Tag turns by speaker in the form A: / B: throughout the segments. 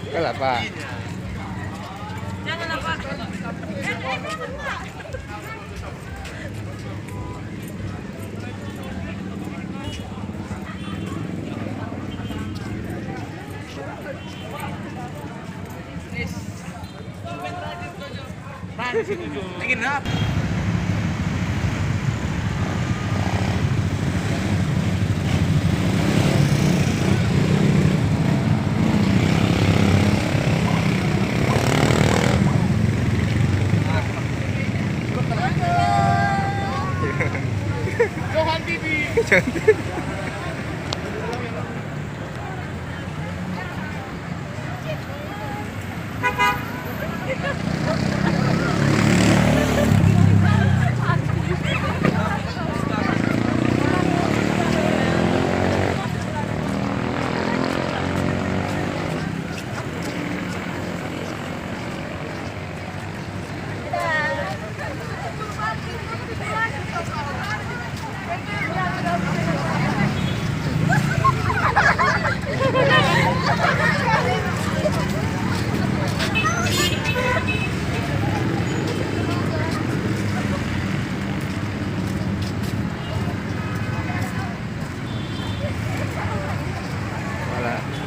A: Kenapa?
B: Jangan apa?
C: Lagi nap.
B: Johan Bibi.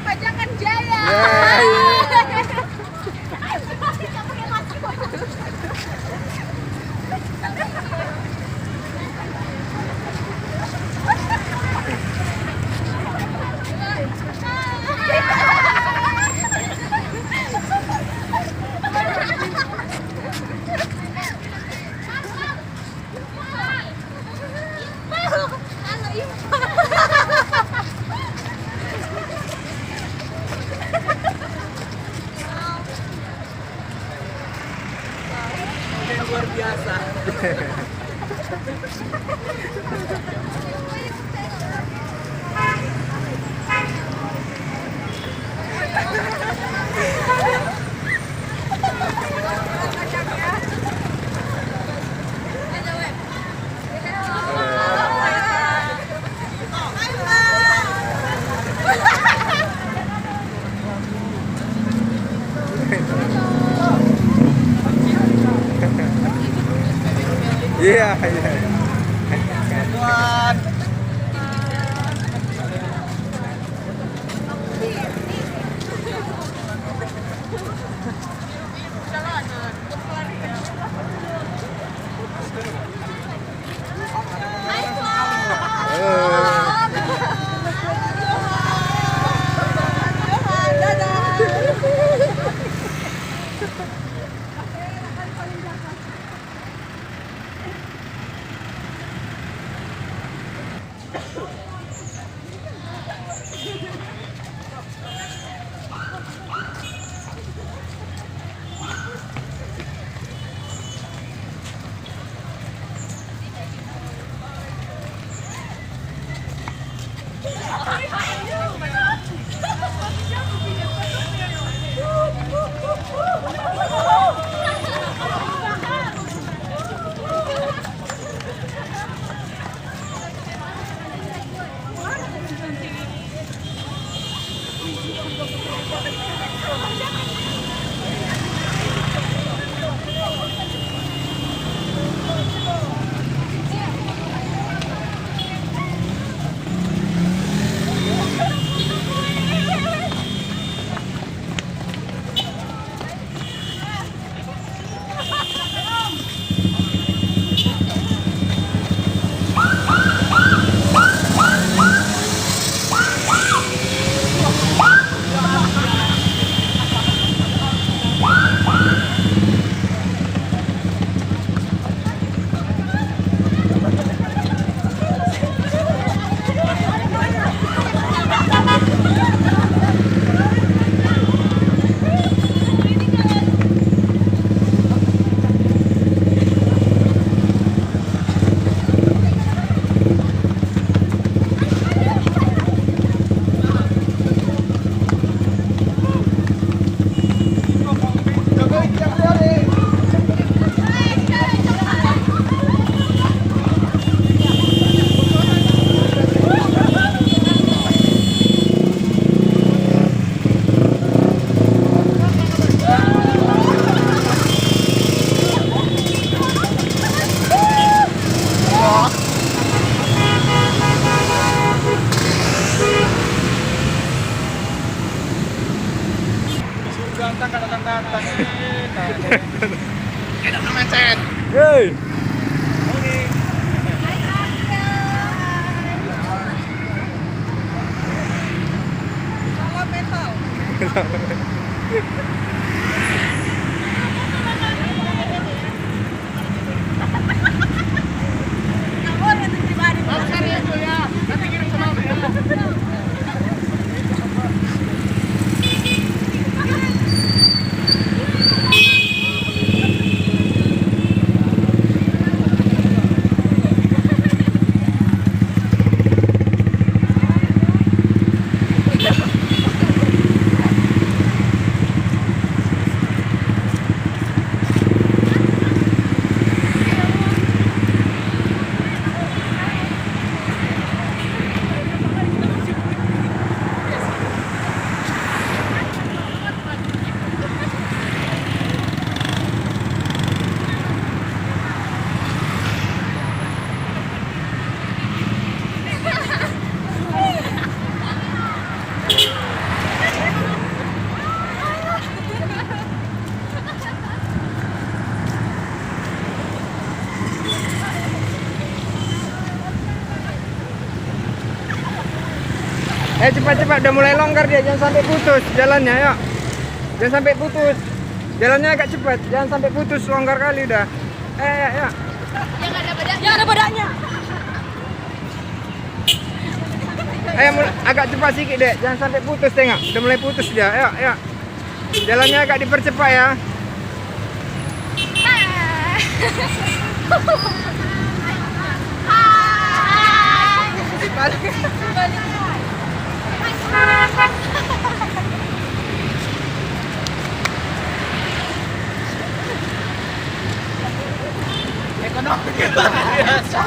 B: Pajakan Jaya.
C: Luar biasa.
A: Iya, iya.
C: Tuan.
B: Woo!
C: Enak sama macet.
A: Hei.
B: Salam mental. Nggak boleh itu pribadi.
C: Serius tuh ya. Nanti kirim sama aku ya.
A: Cepat-cepat, udah mulai longgar dia, jangan sampai putus jalannya, yuk. Jangan sampai putus. Jalannya agak cepat, jangan sampai putus, longgar kali udah. Ya.
B: Yang ada badannya. Yang ada badannya.
A: Agak cepat sedikit deh, jangan sampai putus, tengok. Udah mulai putus dia, yuk. Jalannya agak dipercepat ya.
C: Ekonomi biasa.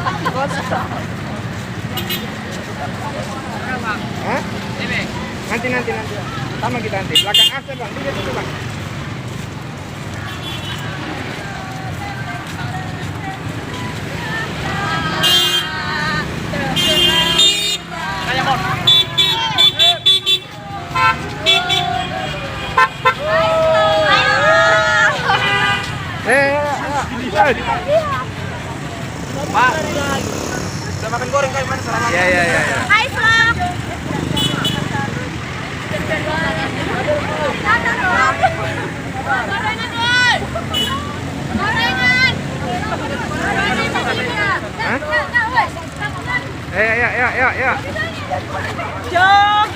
A: Hah?
C: Ini.
A: Nanti. Sama kita nanti. Belakang AC bang, dia situ bang.
C: Kayak mon. Pak, udah makan goreng kayak mana selama?
A: Ya.
B: Hai, Flop. Gorengan, woi. Gorengan.
A: Hah? Ya.
B: Jom.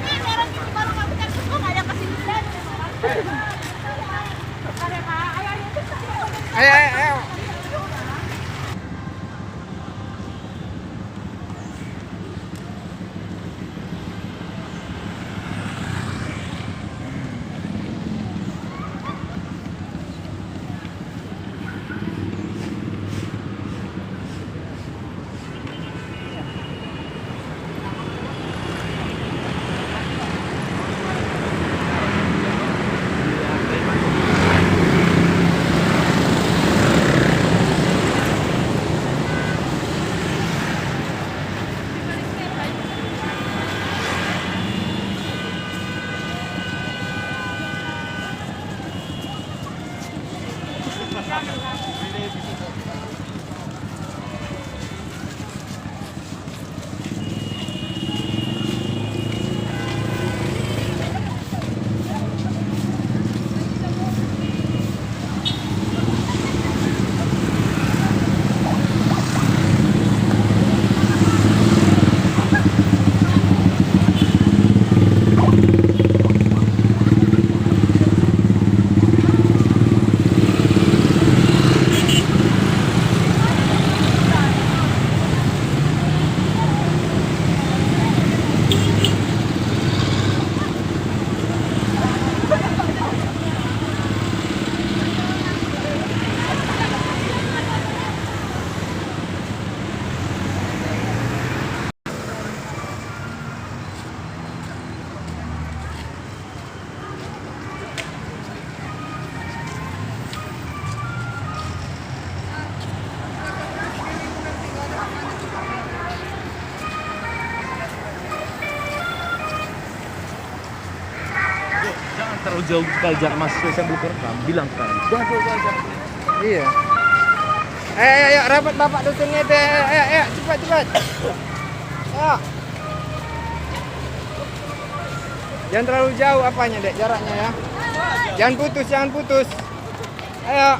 B: Ini orang ini baru nggak bisa kok nggak ada kasih duit.
A: Ayo.
C: jauh sekali jarak Mas, saya belum rekam, bilang sekarang. Jangan.
A: Iya. Ayo, rapat bapak dosennya deh. Ayo, cepat. Ayo. Jangan terlalu jauh apanya, Dek, jaraknya ya. Jangan putus. Ayo.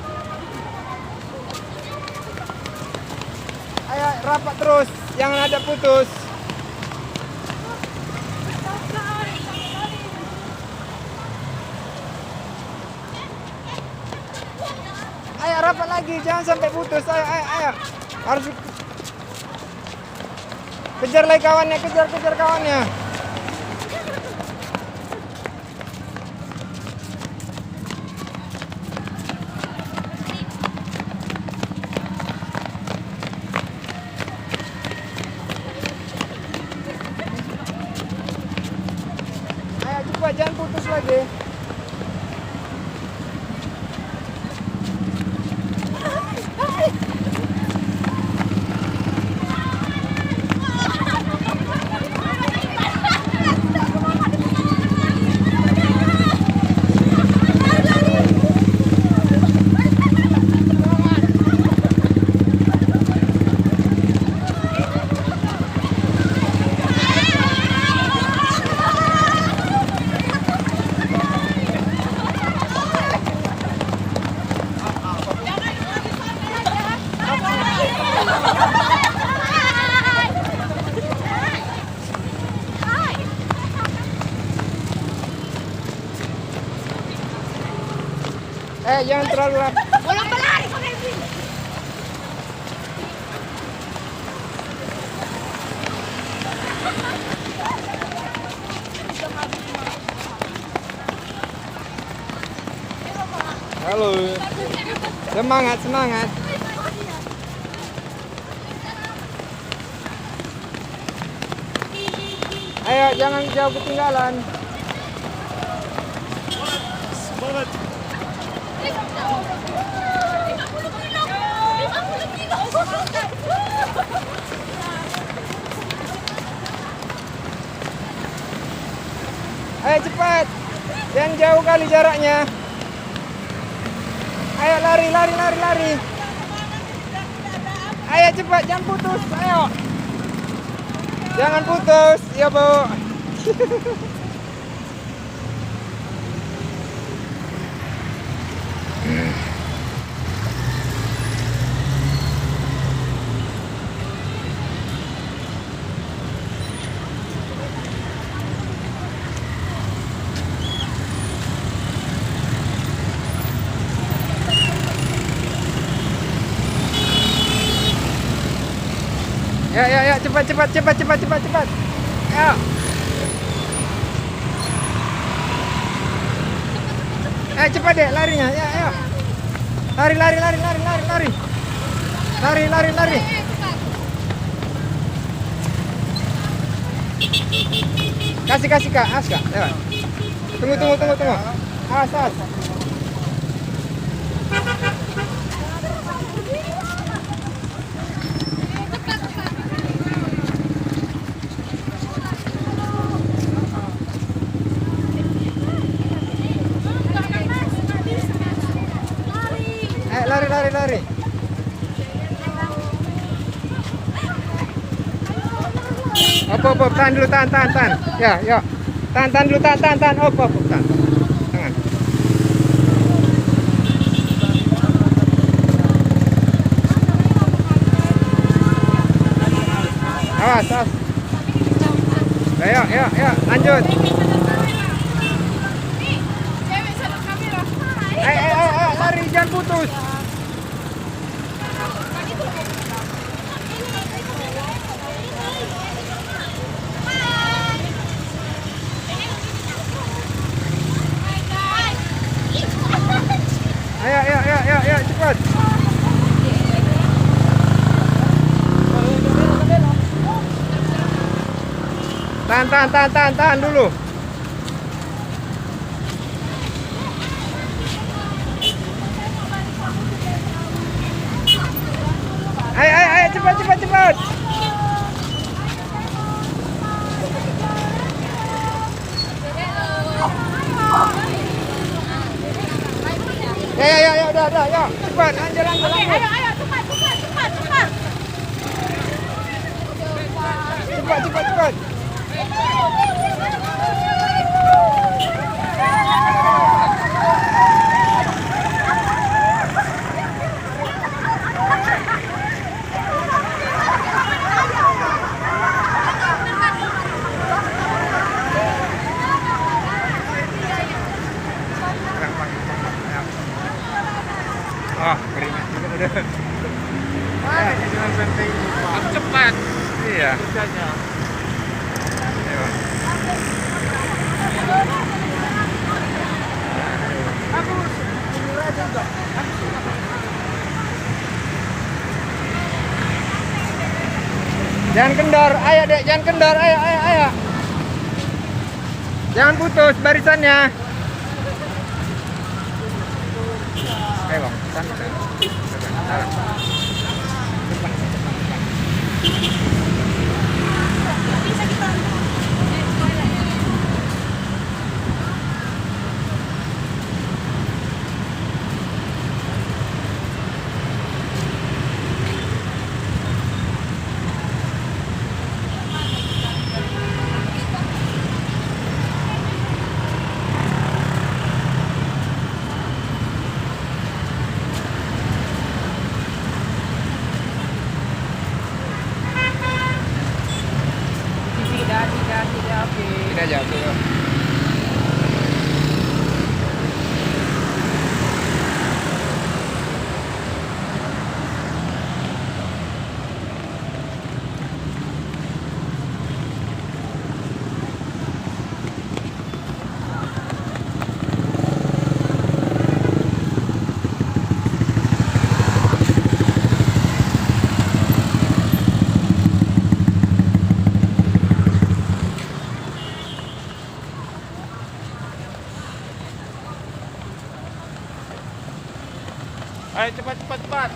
A: Ayo, rapat terus. Jangan ada putus. Ayo, rapat lagi. Jangan sampai putus. Ayo. Harus kejar lagi kawannya, kejar kawannya. Ayo cepat, jangan putus lagi. Jangan terlalu lama.
B: Belum berlari kok kayak gini.
A: Halo. Semangat. Ayo, jangan jauh ketinggalan.
C: Semangat.
B: 50 kilo.
A: Ayo cepat. Jangan jauh kali jaraknya. Ayo lari. Ayo cepat, jangan putus. Ayo. Jangan putus, ya Bu. Ya, cepat. Ayo. Cepat deh larinya. Ya, ayo. Lari. Lari. Kasih Kak, Kak. Lewat. Tunggu. Awas. Lari. Op, tahan dulu, tahan. Ya. Tahan dulu, tahan. Op, tahan. Tangan. Awas. Ya, lanjut. Ayo, lari, jangan putus. Ayo, cepat. Tahan dulu. Ayo, cepat. Ayo, udah, yuk. Cepat, jalan.
B: Oke, ayo, cepat.
A: Cepat. Oh, keringat juga udah. Jalan penting.
C: Harus cepat.
A: Iya.
C: Kerjanya.
A: Ayo. Jangan kendor, ayo dek, jangan kendor, ayo. Jangan putus barisannya. Ayo bang, santai.
C: Tidak, oke.
A: Tidak jatuh.
C: Ayo cepat.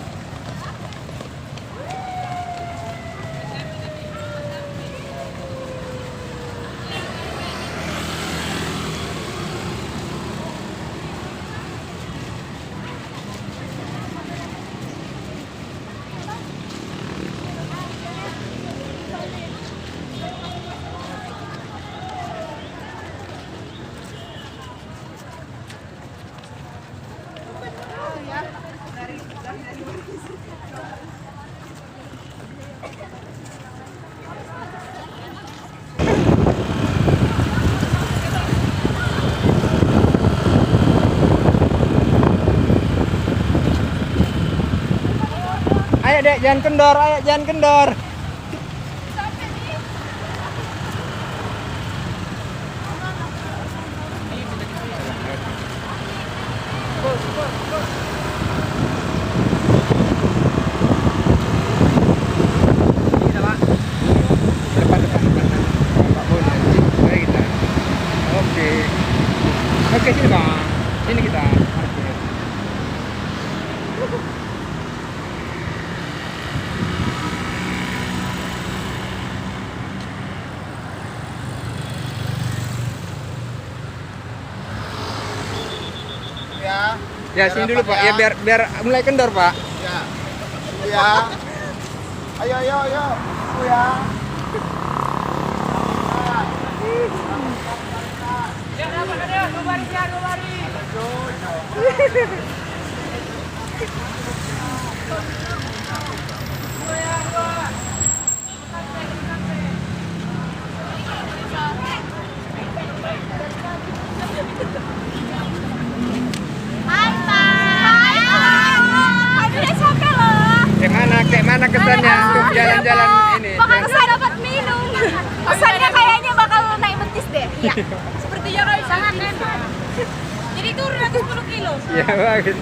A: Ayo dek, jangan kendor. Oke, sini bang. Sini kita parkir. Ya, sini dulu Pak. Ya biar mulai kendor Pak.
C: Ya. Ayo. Ya. Dua baris.
B: Hai Pak. Udah sampai loh.
A: Kayak mana kesannya untuk jalan-jalan ini?
B: Bakal saya dapat minum. Kesannya kayaknya bakal naik betis deh. Iya. Sepertinya kayak sangat enak. Jadi turun lagi 10 kilo.
A: Ya bagus.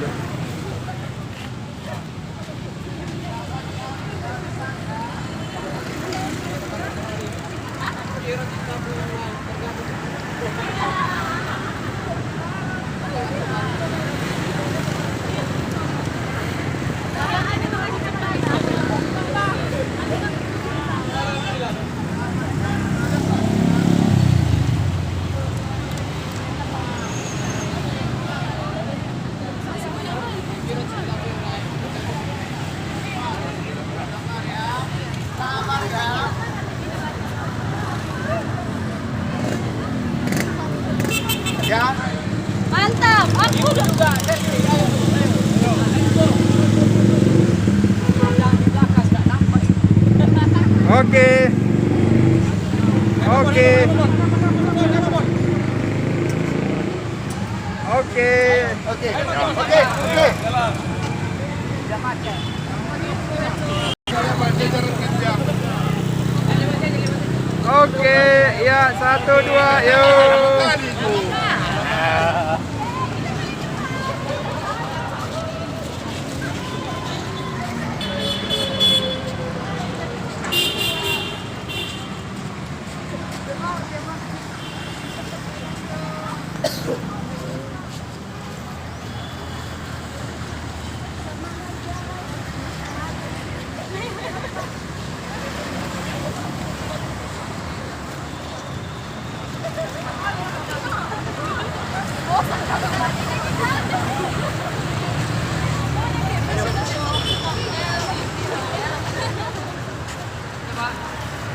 A: Oke. Oke. Oke.
C: Oke. Oke. Oke.
A: Oke, ya 1, 2, yuk.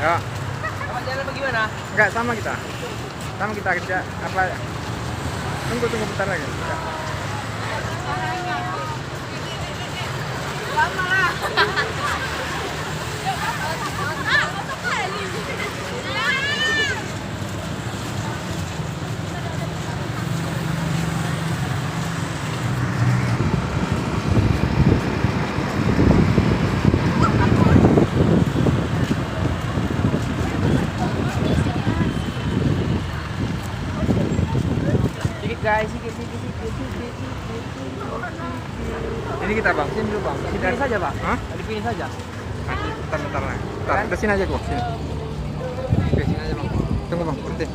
A: Ya,
C: Apa jalan bagaimana?
A: enggak sama kita. Sama kita kerja apa? Tunggu bentar lagi. Ya.
C: Sedikit guys, sedikit.
A: Ini kita bang, sini dulu bang.
C: Di sini saja, Pak.
A: Hah?
C: Di sini saja.
A: Nanti, bentar lah. Bentar, ke sini aja gua, sini. Oke, sini aja bang. Tunggu bang, berhenti.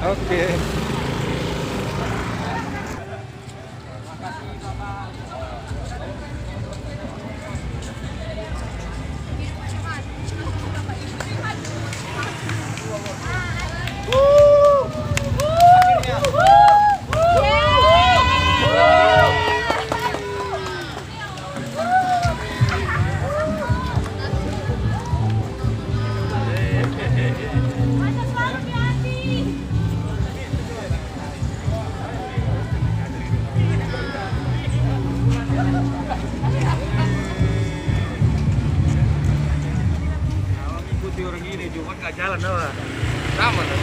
A: Oke.
C: Ikuti orang ini, cuma nggak jalan apa. Sama tuh.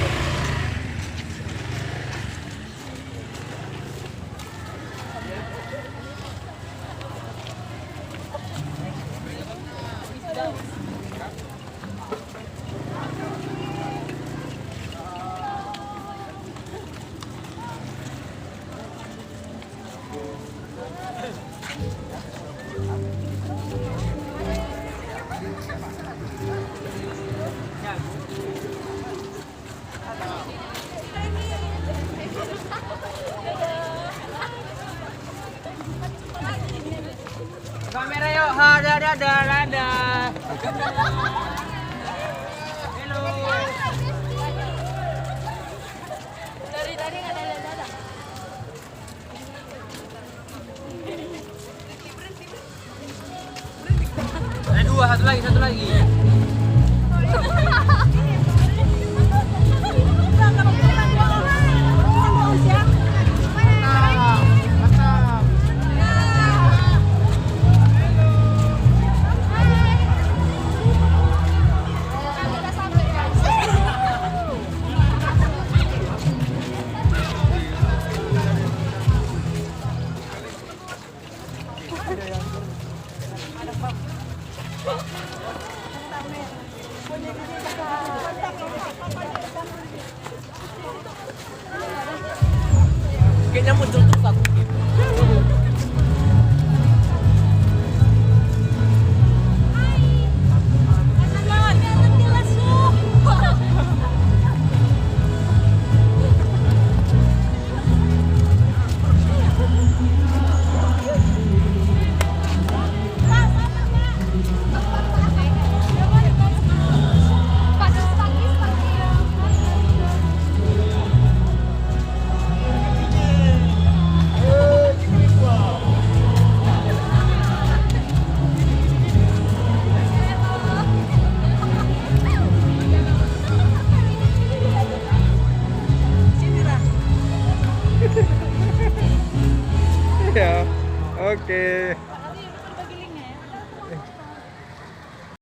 C: Kamera yuk, ada. Hello.
B: Dari nggak ada.
C: Ada dua, satu lagi. Kayaknya muncul terus aku.
A: Ya, oke.